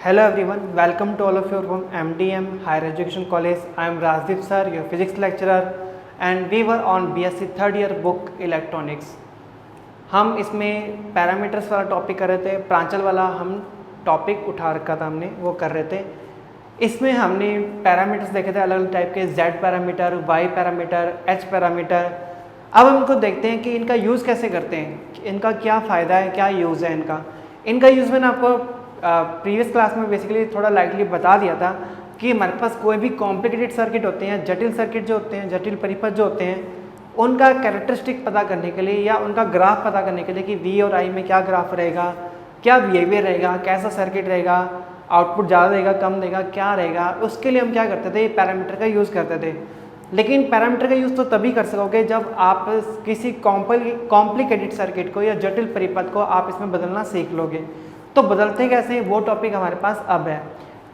Hello everyone, welcome to all of you from MDM Higher Education College. I am Rajdeep sir, your physics lecturer, and we were on BSc third year book Electronics. हम इसमें parameters वाला topic कर रहे थे, प्रांचल वाला हम topic उठा रखा था हमने, वो कर रहे थे। इसमें हमने पैरामीटर्स देखे थे अलग अलग टाइप के, Z parameter, Y parameter, H parameter. अब हम इनको देखते हैं कि इनका यूज़ कैसे करते हैं, इनका क्या फ़ायदा है, क्या यूज़ है इनका यूज़ मैंने आपको प्रीवियस क्लास में बेसिकली थोड़ा लाइटली बता दिया था कि हमारे पास कोई भी कॉम्प्लिकेटेड सर्किट होते हैं, जटिल सर्किट जो होते हैं, जटिल परिपथ जो होते हैं, उनका कैरेक्टरिस्टिक पता करने के लिए या उनका ग्राफ पता करने के लिए कि V और I में क्या ग्राफ रहेगा, क्या बिहेवियर रहेगा, कैसा सर्किट रहेगा, आउटपुट ज़्यादा देगा, कम देगा, क्या रहेगा, उसके लिए हम क्या करते थे, पैरामीटर का यूज़ करते थे। लेकिन पैरामीटर का यूज़ तो तभी कर सकोगे जब आप किसी कॉम्प्लिकेटेड सर्किट को या जटिल परिपथ को आप इसमें बदलना सीख लोगे। तो बदलते कैसे हैं वो टॉपिक हमारे पास अब है।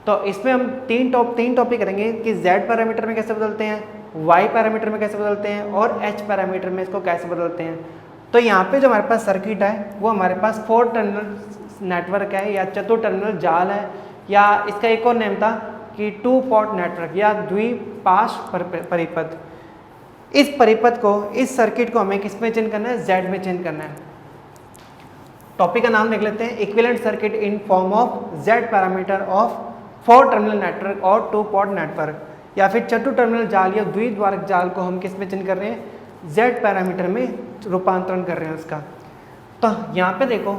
तो इसमें हम तीन टॉपिक करेंगे कि Z पैरामीटर में कैसे बदलते हैं, Y पैरामीटर में कैसे बदलते हैं और H पैरामीटर में इसको कैसे बदलते हैं। तो यहाँ पे जो हमारे पास सर्किट है वो हमारे पास 4 टर्मिनल नेटवर्क है या चतुर टर्मिनल जाल है, या इसका एक और नेम था कि 2 पोर्ट नेटवर्क या द्विपार्श्व परिपथ। इस परिपथ को, इस सर्किट को हमें किस में चेंज करना है, Z में चेंज करना है। टॉपिक का नाम लिख लेते हैं, equivalent circuit in form of Z parameter of 4 terminal network और 2 पोर्ट नेटवर्क, या फिर चतुर टर्मिनल जाल या द्विद्वारक जाल को हम किस में चेंज कर रहे हैं, Z पैरामीटर में रूपांतरण कर रहे हैं उसका। तो यहाँ पे देखो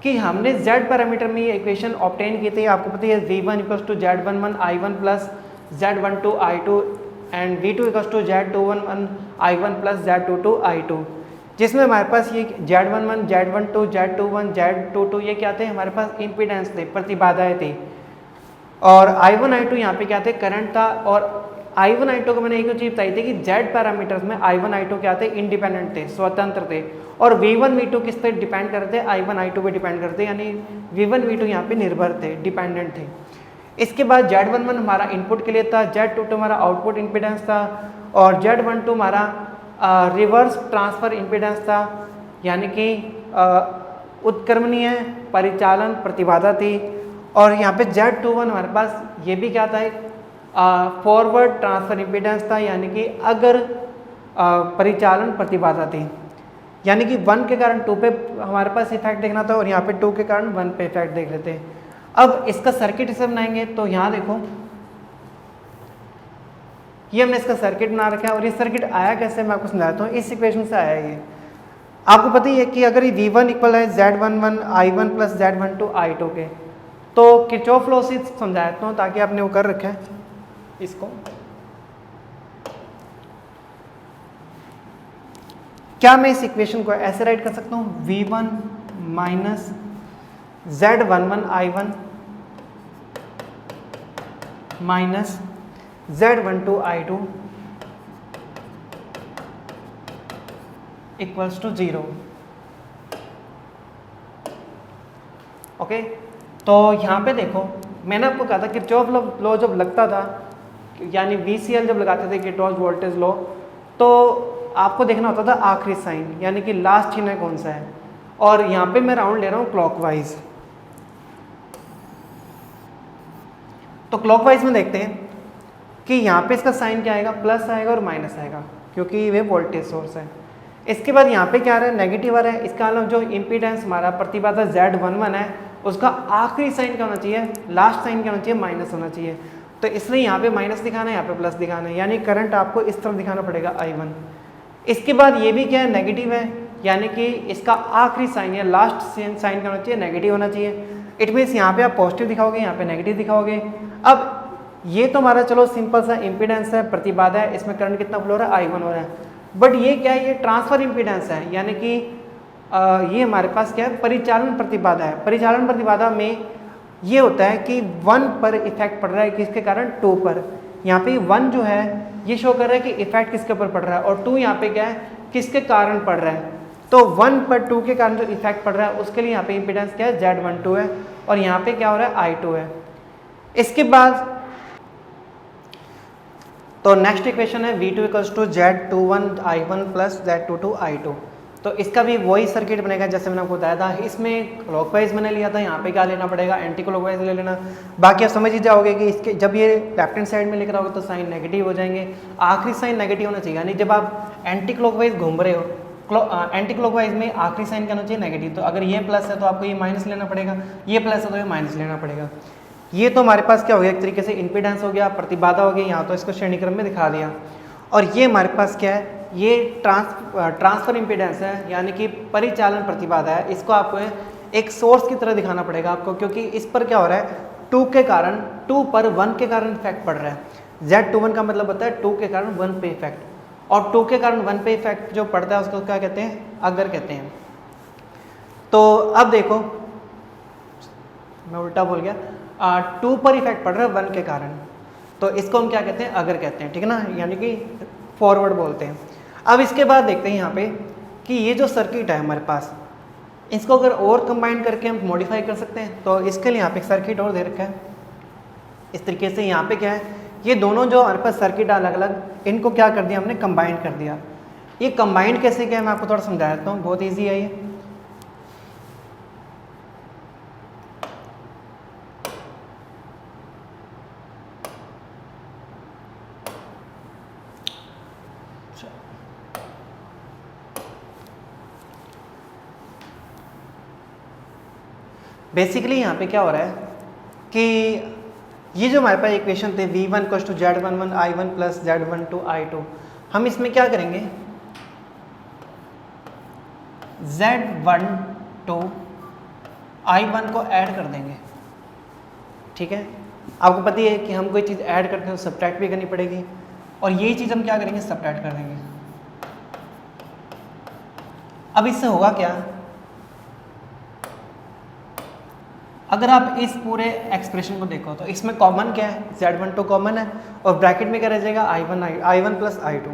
कि हमने Z पैरामीटर में ये इक्वेशन ऑब्टेन की थी, आपको पता है V1 equals to Z11 I1 plus Z12 I2 and V2 equals to Z21 I1 plus Z22 I2, जिसमें हमारे पास ये Z11, Z12, Z21, Z22 ये क्या थे, हमारे पास इम्पीडेंस थे, प्रतिबाधाएं थी। और I1 I2 यहाँ पे क्या थे, करंट था। और I1 I2 को मैंने एक चीज़ बताई थी कि Z पैरामीटर्स में I1 I2 क्या थे, इंडिपेंडेंट थे, स्वतंत्र थे। और V1 V2 किस पे डिपेंड करते थे, I1 I2 पे डिपेंड करते, यानी V1 V2 यहाँ पे निर्भर थे, डिपेंडेंट थे। इसके बाद Z11 हमारा इनपुट के लिए था, Z22 हमारा आउटपुट इम्पीडेंस था, और Z12 हमारा रिवर्स ट्रांसफ़र इम्पीडेंस था, यानी कि उत्क्रमणीय परिचालन प्रतिबाधा थी। और यहाँ पे Z21 हमारे पास ये भी क्या था, फॉरवर्ड ट्रांसफ़र इम्पीडेंस था, यानी कि अगर परिचालन प्रतिबाधा थी, यानी कि 1 के कारण 2 पे हमारे पास इफेक्ट देखना था और यहाँ पे 2 के कारण 1 पे इफेक्ट देख लेते हैं। अब इसका सर्किट इसे बनाएंगे तो यहाँ देखो ये हमने इसका सर्किट बना रखा है, और ये सर्किट आया कैसे मैं आपको समझाता हूँ। इस इक्वेशन से आया ये, आपको पता ही है कि अगर ये V1 इक्वल है Z11 I1 plus Z12 I2 के, तो किरचॉफ लॉ से समझाता हूँ ताकि आपने वो कर रखा है इसको। क्या मैं इस इक्वेशन को ऐसे राइट कर सकता हूँ, V1 minus Z11 I1 minus Z12 I2 equals to 0। Okay, तो यहाँ पे देखो मैंने आपको कहा था कि किरचॉफ लॉ जब लगता था, यानी VCL जब लगाते थे, किरचॉफ वोल्टेज लॉ, तो आपको देखना होता था आखिरी साइन, यानी कि लास्ट चिन्ह कौन सा है। और यहाँ पे मैं राउंड ले रहा हूँ क्लॉकवाइज। तो क्लॉकवाइज में देखते हैं कि यहाँ पे इसका साइन क्या आएगा, प्लस आएगा और माइनस आएगा, क्योंकि वे वोल्टेज सोर्स है। इसके बाद यहाँ पे क्या आ रहा है, नेगेटिव आ रहा है। इसका मतलब जो इम्पीडेंस हमारा प्रतिबाधा Z11 है, उसका आखिरी साइन क्या होना चाहिए, लास्ट साइन क्या होना चाहिए, माइनस होना चाहिए। तो इसलिए यहाँ पे माइनस दिखाना है, यहाँ पे प्लस दिखाना है, यानी करंट आपको इस तरफ दिखाना पड़ेगा I1। इसके बाद ये भी क्या है, नेगेटिव है, यानी कि इसका आखिरी साइन या लास्ट साइन क्या होना चाहिए, नेगेटिव होना चाहिए। इट मीन्स यहाँ पे आप पॉजिटिव दिखाओगे, यहाँ पे नेगेटिव दिखाओगे। अब ये तो हमारा चलो सिंपल सा इम्पीडेंस है, प्रतिबाधा है, इसमें करंट कितना फ्लो हो रहा है, I1 हो रहा है। बट ये क्या है, ये ट्रांसफर इम्पीडेंस है, यानी कि ये हमारे पास क्या है, परिचालन प्रतिबाधा है। परिचालन प्रतिबाधा में ये होता है कि 1 पर इफेक्ट पड़ रहा है, किसके कारण, 2 पर। यहाँ पे 1 जो है ये शो कर रहा है कि इफेक्ट किसके ऊपर पड़ रहा है, और 2 यहाँ पे क्या है, किसके कारण पड़ रहा है। तो 1 पर 2 के कारण जो इफेक्ट पड़ रहा है उसके लिए यहाँ पे इम्पीडेंस क्या है, Z12 है, और यहाँ पे क्या हो रहा है, I2 है। इसके बाद तो नेक्स्ट इक्वेशन है V2 equals to Z21 I1 plus Z22 I2। तो इसका भी वही सर्किट बनेगा जैसे मैंने आपको बताया था। इसमें क्लॉकवाइज मैंने लिया था, यहाँ पे क्या लेना पड़ेगा, एंटी क्लॉकवाइज ले लेना। बाकी आप समझ ही जाओगे कि इसके जब ये लेफ्ट हैंड साइड में लिख रहा होगा तो साइन नेगेटिव हो जाएंगे, आखिरी साइन नेगेटिव होना चाहिए। यानी जब आप एंटी क्लॉकवाइज घूम रहे हो, एंटी क्लॉकवाइज में आखिरी साइन क्या होना चाहिए, नेगेटिव। तो अगर ये प्लस है तो आपको ये माइनस लेना पड़ेगा, ये प्लस है तो ये माइनस लेना पड़ेगा। ये तो हमारे पास क्या हो गया, एक तरीके से इम्पीडेंस हो गया, प्रतिबाधा हो गई, यहाँ तो इसको श्रेणी क्रम में दिखा दिया। और ये हमारे पास क्या है, ये ट्रांसफर इम्पीडेंस है, यानी कि परिचालन प्रतिबाधा है। इसको आपको एक सोर्स की तरह दिखाना पड़ेगा आपको, क्योंकि इस पर क्या हो रहा है, 2 के कारण, 2 पर 1 के कारण इफेक्ट पड़ रहा है। Z21 का मतलब होता है 2 के कारण 1 पे इफेक्ट, और 2 के कारण 1 पे इफेक्ट जो पड़ता है उसको क्या कहते हैं, अगर कहते हैं। तो अब देखो मैं उल्टा बोल गया, 2 पर इफेक्ट पड़ रहा है 1 के कारण, तो इसको हम क्या कहते हैं, अगर कहते हैं, ठीक है ना, यानी कि फॉरवर्ड बोलते हैं। अब इसके बाद देखते हैं यहाँ पे कि ये जो सर्किट है हमारे पास, इसको अगर और कंबाइन करके हम मॉडिफाई कर सकते हैं। तो इसके लिए यहाँ पे एक सर्किट और दे रखा है इस तरीके से। यहाँ पे क्या है, ये दोनों जो हमारे पास सर्किट अलग अलग, इनको क्या कर दिया हमने, कंबाइन कर दिया। ये कंबाइंड कैसे किया मैं आपको थोड़ा समझा देता हूँ, बहुत ईजी है ये। बेसिकली यहाँ पे क्या हो रहा है कि ये जो हमारे पास इक्वेशन थे V1 = Z11 I1 + Z12 I2, हम इसमें क्या करेंगे, Z12 I1 को ऐड कर देंगे, ठीक है। आपको पता ही है कि हम कोई चीज़ ऐड करते हैं तो सब्ट्रैक्ट भी करनी पड़ेगी, और यही चीज़ हम क्या करेंगे, सब्ट्रैक्ट कर देंगे। अब इससे होगा क्या, अगर आप इस पूरे एक्सप्रेशन को देखो तो इसमें कॉमन क्या है, Z12 कॉमन है, और ब्रैकेट में क्या रह जाएगा, I1 + I2।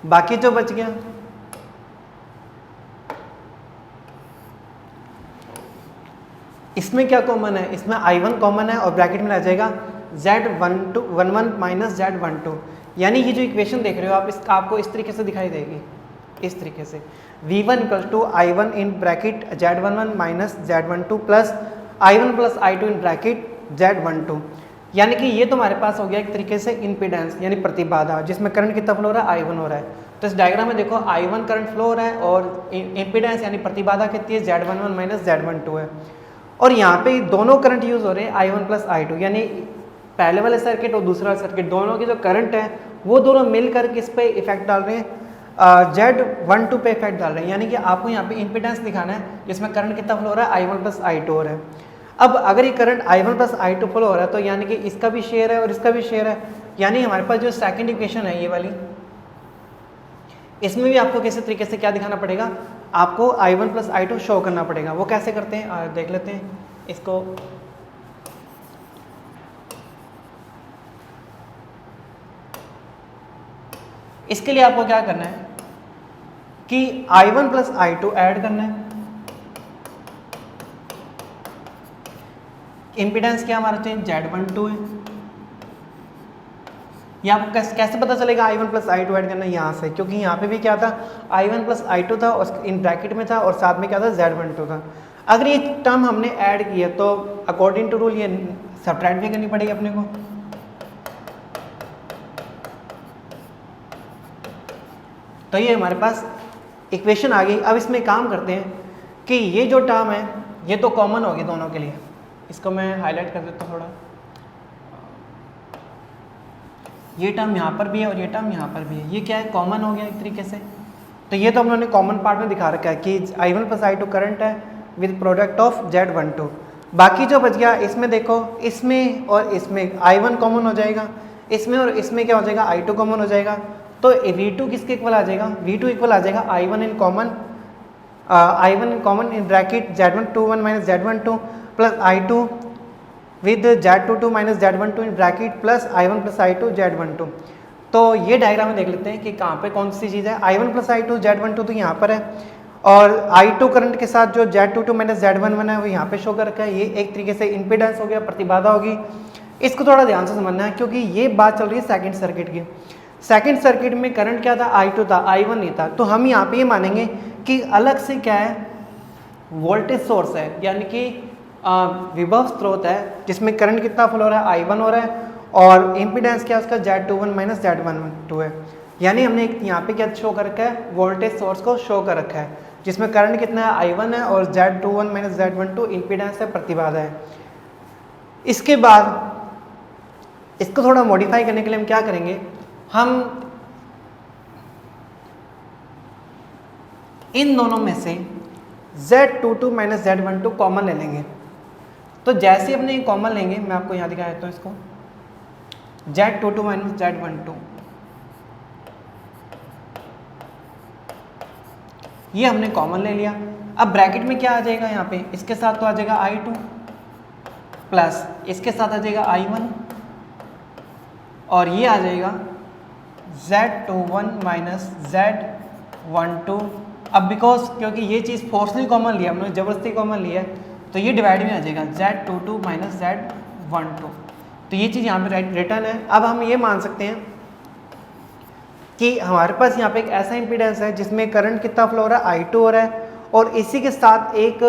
बाकी जो बच गया, इसमें क्या कॉमन है, इसमें I1 कॉमन है, और ब्रैकेट में रह जाएगा Z11 - Z12। यानी ये जो इक्वेशन देख रहे हो आप, इसका आपको इस तरीके से दिखाई देगी, इस तरीके से V1 = I1 in bracket Z11 - Z12 plus I1 + I2 in bracket Z12। यानी कि ये तो हमारे पास हो गया एक तरीके से इम्पीडेंस यानी प्रतिबाधा, जिसमें करंट कितना फ्लो हो रहा है, I1 हो रहा है। तो इस डायग्राम में देखो I1 करंट फ्लो हो रहा है, और इम्पीडेंस यानी प्रतिबाधा कितनी है, Z11 - Z12 है। और यहाँ पे दोनों करंट यूज़ हो रहे हैं I1 + I2, यानी पहले वाले सर्किट और दूसरा सर्किट, दोनों के जो करंट है वो दोनों मिलकर किस पे इफेक्ट डाल रहे हैं, Z12 पे इफेक्ट डाल रहे हैं। यानी कि आपको यहाँ पे इम्पीडेंस दिखाना है जिसमें करंट कितना फ्लो हो रहा है, I1 + I2 हो रहा है। अब अगर ये करंट I1 + I2 फ्लो हो रहा है तो यानी कि इसका भी शेयर है और इसका भी शेयर है, यानी हमारे पास जो सेकंड इक्वेशन है ये वाली, इसमें भी आपको किसी तरीके से क्या दिखाना पड़ेगा, आपको I1 + I2 शो करना पड़ेगा। वो कैसे करते हैं देख लेते हैं इसको। इसके लिए आपको क्या करना है कि I1 + I2 ऐड करना है। इम्पीडेंस क्या हमारा चाहिए, Z12 है। ये आपको कैसे पता चलेगा I1 + I2 ऐड करना है, यहाँ से, क्योंकि यहाँ पे भी क्या था, I1 + I2 था और इन ब्रैकेट में था, और साथ में क्या था, Z12 था। अगर ये टर्म हमने ऐड किया तो अकॉर्डिंग टू रूल ये सब्ट्रैक्ट भी करनी पड़ेगी अपने को। तो ये हमारे पास इक्वेशन आ गई। अब इसमें काम करते हैं कि ये जो टर्म है ये तो कॉमन होगी दोनों के लिए, इसको मैं हाईलाइट कर देता हूँ थोड़ा। ये टर्म यहाँ पर भी है और ये टर्म यहाँ पर भी है, ये क्या है, कॉमन हो गया एक तरीके से। तो ये तो हम लोगों ने कॉमन पार्ट में दिखा रखा है कि I1 + I2 करंट है विद प्रोडक्ट ऑफ Z12। बाकी जो बच गया इसमें देखो, इसमें और इसमें I1 कॉमन हो जाएगा, इसमें और इसमें क्या हो जाएगा, I2 कॉमन हो जाएगा। तो V2 किसके इक्वल आ जाएगा, V2 इक्वल आ जाएगा I1 in common in bracket Z21 - Z12 plus I2 with Z22 - Z12 in bracket plus I1 + I2 Z12। तो ये डायग्राम में देख लेते हैं कि कहाँ पे कौन सी चीज़ है, I1 + I2 Z12 तो यहाँ पर है, और I2 करंट के साथ जो Z22 - Z11 है वो यहाँ पे शो कर रखा है। ये एक तरीके से इम्पीडेंस हो गया, प्रतिबाधा होगी। इसको थोड़ा ध्यान से समझना है क्योंकि ये बात चल रही है सेकंड सर्किट की। सेकंड सर्किट में करंट क्या था, I2 था, I1 नहीं था। तो हम यहाँ पे ये मानेंगे कि अलग से क्या है, वोल्टेज सोर्स है, यानी कि विभव स्रोत है जिसमें करंट कितना फ्लो हो रहा है, I1 हो रहा है, और इम्पीडेंस क्या है उसका Z21 माइनस Z12 है। यानी हमने यहाँ पे क्या शो कर रखा है, वोल्टेज सोर्स को शो कर रखा है जिसमें करंट कितना है, I1 है, और Z21 माइनस Z12 इम्पीडेंस है, प्रतिबाधा है। इसके बाद इसको थोड़ा मॉडिफाई करने के लिए हम क्या करेंगे, हम इन दोनों में से Z22 माइनस Z12 कॉमन ले लेंगे। तो जैसे अपने कॉमन लेंगे, मैं आपको यहाँ दिखा देता हूँ इसको, Z22 माइनस Z12 ये हमने कॉमन ले लिया। अब ब्रैकेट में क्या आ जाएगा, यहाँ पे इसके साथ तो आ जाएगा I2 प्लस इसके साथ आ जाएगा I1, और ये आ जाएगा Z21 माइनस Z12। अब बिकॉज क्योंकि ये चीज़ फोर्सली कॉमन लिया हमने, ज़बरदस्ती कॉमन लिया है, तो ये डिवाइड में आ जाएगा Z22 माइनस Z12। तो ये चीज़ यहाँ पे रिटर्न है। अब हम ये मान सकते हैं कि हमारे पास यहाँ पे एक ऐसा इम्पीडेंस है जिसमें करंट कितना फ्लो हो रहा है, I2 हो रहा है, और इसी के साथ एक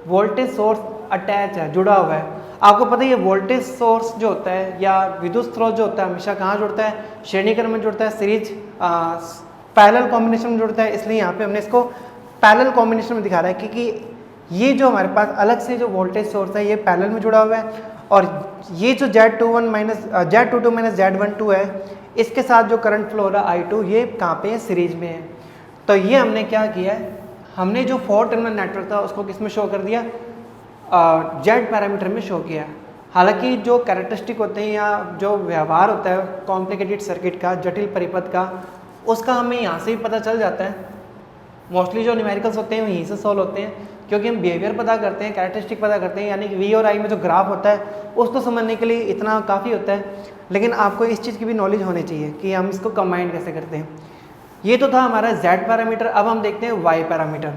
वोल्टेज सोर्स अटैच है, जुड़ा हुआ है। आपको पता है ये वोल्टेज सोर्स जो होता है या विद्युत स्रोत जो होता है हमेशा कहाँ जुड़ता है, श्रेणी क्रम में जुड़ता है, सीरीज पैरेलल कॉम्बिनेशन में जुड़ता है। इसलिए यहाँ पे हमने इसको पैरेलल कॉम्बिनेशन में दिखा रहा है क्योंकि ये जो हमारे पास अलग से जो वोल्टेज सोर्स है ये पैरेलल में जुड़ा हुआ है, और ये जो Z22 माइनस Z12 है इसके साथ जो करंट फ्लो हो रहा है I2 ये कहाँ पे है, सीरीज में है। तो ये हमने क्या किया है, हमने जो 4 टर्मिनल नेटवर्क था उसको किस में शो कर दिया, Z पैरामीटर में शो किया। हालांकि जो कैरेक्टरिस्टिक होते हैं या जो व्यवहार होता है कॉम्प्लिकेटेड सर्किट का, जटिल परिपथ का, उसका हमें यहाँ से भी पता चल जाता है। मोस्टली जो न्यूमेरिकल्स होते हैं वो यहीं से सॉल्व होते हैं, क्योंकि हम बिहेवियर पता करते हैं, कैरेक्टरिस्टिक पता करते हैं, यानी कि V और I में जो ग्राफ होता है उसको समझने के लिए इतना काफ़ी होता है। लेकिन आपको इस चीज़ की भी नॉलेज होनी चाहिए कि हम इसको कंबाइन कैसे करते हैं। ये तो था हमारा Z पैरामीटर। अब हम देखते हैं Y पैरामीटर।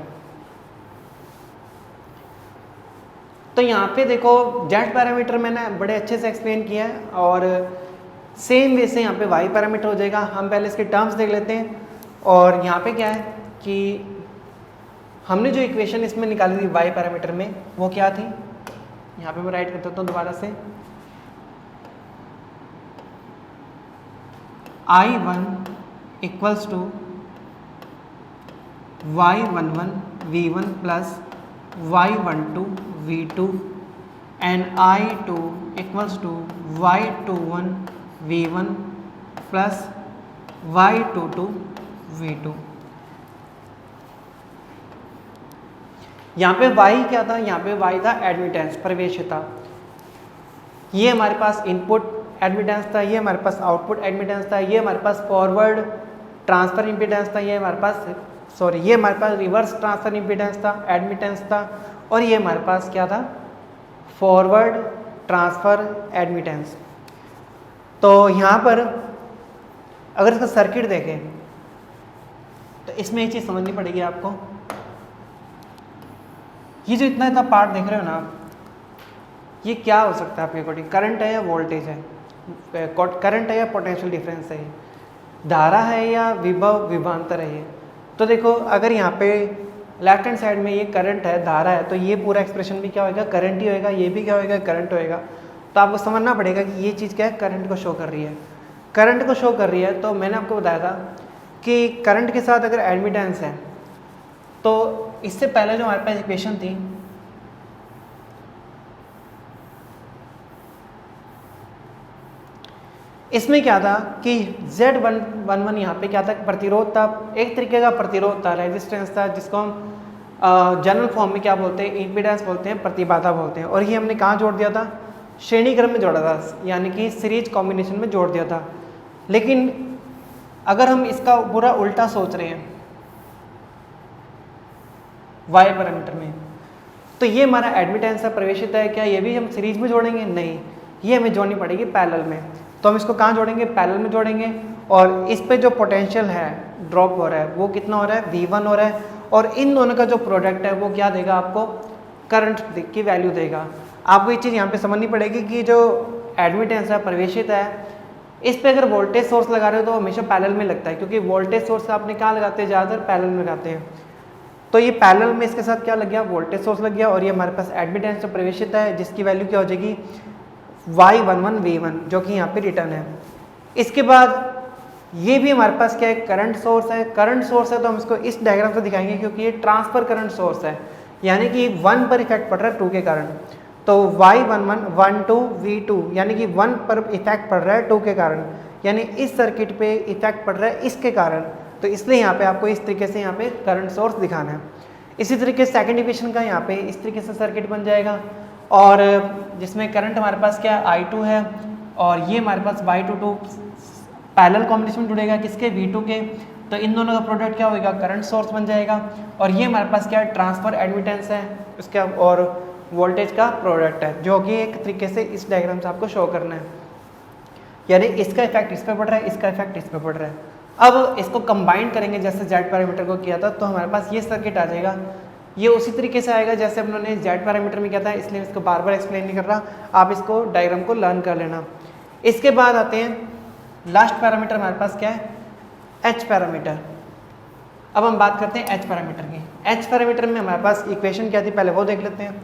तो यहाँ पे देखो Z पैरामीटर मैंने बड़े अच्छे से एक्सप्लेन किया है, और सेम वे से यहाँ पे Y पैरामीटर हो जाएगा। हम पहले इसके टर्म्स देख लेते हैं। और यहाँ पे क्या है कि हमने जो इक्वेशन इसमें निकाली थी Y पैरामीटर में वो क्या थी, यहाँ पे मैं राइट कर देता हूँ दोबारा से, I1 equals to Y11 V1 plus Y12 V2 and I2 equals to Y21 V1 plus Y22 V2। यहाँ पे Y क्या था, यहाँ पे Y था एडमिटेंस, प्रवेश्यता। ये हमारे पास इनपुट एडमिटेंस था, ये हमारे पास आउटपुट एडमिटेंस था, ये हमारे पास फॉरवर्ड ट्रांसफर इम्पीडेंस था, ये हमारे पास रिवर्स ट्रांसफर इम्पीडेंस था, एडमिटेंस था, और ये हमारे पास क्या था, फॉरवर्ड ट्रांसफर एडमिटेंस। तो यहाँ पर अगर इसका सर्किट देखें तो इसमें एक चीज़ समझनी पड़ेगी आपको। ये जो इतना पार्ट देख रहे हो ना आप, ये क्या हो सकता है आपके अकॉर्डिंग, करंट है या वोल्टेज है, करंट है या पोटेंशियल डिफरेंस है, धारा है या विभव विभवांतर है। ये तो देखो अगर यहाँ पे लेफ्ट हैंड साइड में ये करंट है, धारा है, तो ये पूरा एक्सप्रेशन भी क्या होएगा, करंट ही होएगा, ये भी क्या होएगा, करंट होएगा। तो आपको समझना पड़ेगा कि ये चीज़ क्या है, करंट को शो कर रही है, करंट को शो कर रही है। तो मैंने आपको बताया था कि करंट के साथ अगर एडमिटेंस है, तो इससे पहले जो हमारे पास इक्वेशन थी इसमें क्या था कि Z11 यहाँ पे क्या था, प्रतिरोध था, एक तरीके का प्रतिरोध था, रेजिस्टेंस था, जिसको हम जनरल फॉर्म में क्या बोलते हैं, इम्पीडेंस बोलते हैं, प्रतिबाधा बोलते हैं। और ये हमने कहाँ जोड़ दिया था, श्रेणी क्रम में जोड़ा था, यानी कि सीरीज कॉम्बिनेशन में जोड़ दिया था। लेकिन अगर हम इसका पूरा उल्टा सोच रहे हैं Y पैरामीटर में, तो ये हमारा एडमिटेंस है, प्रवेशिता है, क्या ये भी हम सीरीज में जोड़ेंगे, नहीं, ये हमें जोड़नी पड़ेगी पैरेलल में। तो हम इसको कहाँ जोड़ेंगे, पैरेलल में जोड़ेंगे। और इस पे जो पोटेंशियल है ड्रॉप हो रहा है वो कितना हो रहा है, V1 हो रहा है, और इन दोनों का जो प्रोडक्ट है वो क्या देगा आपको, करंट की वैल्यू देगा। आपको ये चीज़ यहाँ पे समझनी पड़ेगी कि जो एडमिटेंस है, प्रवेशिता है, इस पे अगर वोल्टेज सोर्स लगा रहे हो तो हमेशा पैरेलल में लगता है, क्योंकि वोल्टेज सोर्स आपने कहाँ लगाते हैं, ज़्यादातर पैरेलल में लगाते हैं। तो ये पैरेलल में इसके साथ क्या लग गया, वोल्टेज सोर्स लग गया, और ये हमारे पास एडमिटेंस तो प्रवेशिता है जिसकी वैल्यू क्या हो जाएगी y11v1, जो कि यहाँ पे रिटर्न है। इसके बाद ये भी हमारे पास क्या है, करंट सोर्स है। करंट सोर्स है तो हम इसको इस डायग्राम से दिखाएंगे, क्योंकि ये ट्रांसफर करंट सोर्स है, यानी कि 1 पर इफेक्ट पड़ रहा है 2 के कारण। तो y11 12 v2 यानी कि 1 पर इफेक्ट पड़ रहा है 2 के कारण, यानी इस सर्किट पे इफेक्ट पड़ रहा है इसके कारण। तो इसलिए यहाँ पे आपको इस तरीके से यहाँ पे करंट सोर्स दिखाना है। इसी तरीके से सेकेंड इक्वेशन का यहाँ पे इस तरीके से सर्किट बन जाएगा, और जिसमें करंट हमारे पास क्या है, I2 है, और ये हमारे पास y22 पैरेलल कॉम्बिनेशन में जुड़ेगा किसके, V2 के। तो इन दोनों का प्रोडक्ट क्या होगा, करंट सोर्स बन जाएगा। और ये हमारे पास क्या है, ट्रांसफर एडमिटेंस है उसका, और वोल्टेज का प्रोडक्ट है, जो कि एक तरीके से इस डायग्राम से आपको शो करना है, यानी इसका इफेक्ट इस पर पड़ रहा है, इसका इफेक्ट इस पर पड़ रहा है। अब इसको कंबाइन करेंगे जैसे जेड पैरामीटर को किया था, तो हमारे पास ये सर्किट आ जाएगा। ये उसी तरीके से आएगा जैसे हमने जेड पैरामीटर में किया था, इसलिए इसको बार बार एक्सप्लेन नहीं कर रहा, आप इसको डायग्राम को लर्न कर लेना। इसके बाद आते हैं लास्ट पैरामीटर, हमारे पास क्या है, एच पैरामीटर। अब हम बात करते हैं एच पैरामीटर की। एच पैरामीटर में हमारे पास इक्वेशन क्या थी, पहले वो देख लेते हैं।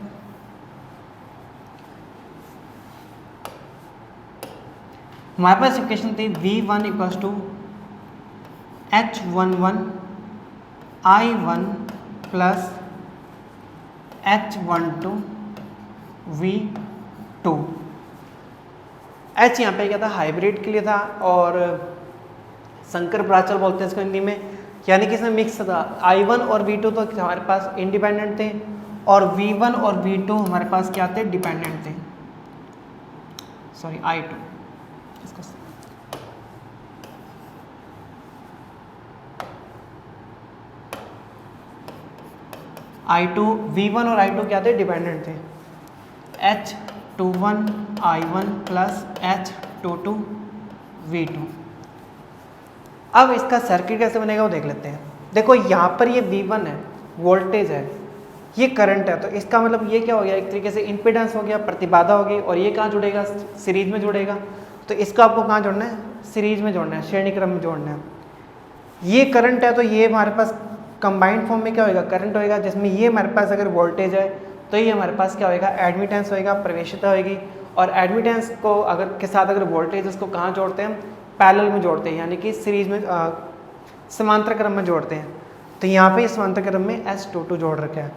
हमारे पास इक्वेशन थी V1 equals to H11 I1 plus H12 V2। H यहाँ पे क्या था, हाइब्रिड के लिए था, और संकर प्राचल बोलते हैं इसको हिंदी में, यानी कि इसमें मिक्स था। I1 और V2 तो हमारे पास इंडिपेंडेंट थे, और V1 और V2 हमारे पास क्या थे, डिपेंडेंट थे। सॉरी I2 इसको I2 V1 और I2 क्या थे, डिपेंडेंट थे। H21 I1 plus H22 V2। अब इसका सर्किट कैसे बनेगा वो देख लेते हैं। देखो यहाँ पर ये V1 है, वोल्टेज है, ये करंट है, तो इसका मतलब ये क्या हो गया, एक तरीके से इम्पीडेंस हो गया, प्रतिबाधा हो गई, और ये कहाँ जुड़ेगा, सीरीज में जुड़ेगा। तो इसको आपको कहाँ जोड़ना है, सीरीज में जोड़ना है, श्रेणी क्रम में जोड़ना है। ये करंट है तो ये हमारे पास कंबाइंड फॉर्म में क्या होगा, करंट होएगा, जिसमें ये हमारे पास अगर वोल्टेज है तो ये हमारे पास क्या होएगा, एडमिटेंस होएगा, प्रवेशिता होएगी। और एडमिटेंस को अगर के साथ अगर वोल्टेज, उसको कहाँ जोड़ते हैं, पैरेलल में जोड़ते हैं, यानी कि सीरीज में समांतर क्रम में जोड़ते हैं। तो यहाँ पे समांतर क्रम में H22 जोड़ रखा है।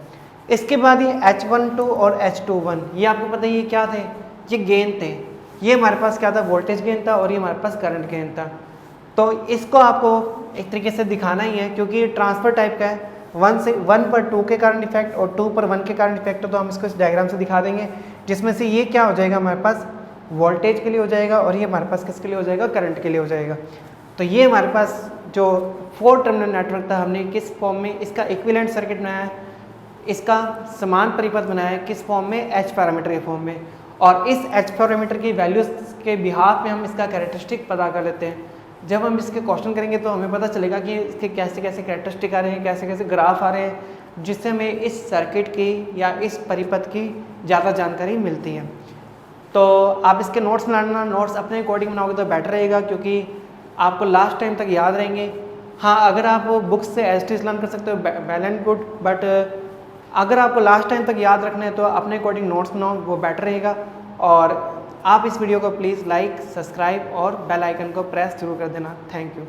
इसके बाद ये H12 और H21, ये आपको पता है ये क्या थे, ये गेन थे। ये हमारे पास क्या था, वोल्टेज गेन था, और ये हमारे पास करंट गेन था। तो इसको आपको एक तरीके से दिखाना ही है, क्योंकि ये ट्रांसफर टाइप का है, 1 पर 2 के कारण इफेक्ट और 2 पर 1 के कारण इफेक्ट, तो हम इसको इस डायग्राम से दिखा देंगे, जिसमें से ये क्या हो जाएगा, हमारे पास वोल्टेज के लिए हो जाएगा, और ये हमारे पास किसके लिए हो जाएगा, करंट के लिए हो जाएगा। तो ये हमारे पास जो 4 टर्मिनल नेटवर्क था, हमने किस फॉर्म में इसका इक्विवेलेंट सर्किट बनाया है, इसका समान परिपथ बनाया है, किस फॉर्म में, एच पैरामीटर के फॉर्म में। और इस एच पैरामीटर की वैल्यूज के बिहाफ में हम इसका कैरेक्टरिस्टिक पता कर लेते हैं। जब हम इसके क्वेश्चन करेंगे तो हमें पता चलेगा कि इसके कैसे कैसे कैरेक्टरिस्टिक आ रहे हैं, कैसे कैसे ग्राफ आ रहे हैं, जिससे हमें इस सर्किट की या इस परिपथ की ज़्यादा जानकारी मिलती है। तो आप इसके नोट्स बनाना, नोट्स अपने अकॉर्डिंग बनाओगे तो बेटर रहेगा, क्योंकि आपको लास्ट टाइम तक याद रहेंगे। हाँ, अगर आप बुक्स से एज टीज लर्न कर सकते हो, वेल एंड गुड, बट अगर आपको लास्ट टाइम तक याद रखना है तो अपने अकॉर्डिंग नोट्स बनाओ, वो बेटर रहेगा। और आप इस वीडियो को प्लीज़ लाइक, सब्सक्राइब और बेल आइकन को प्रेस जरूर कर देना। Thank you.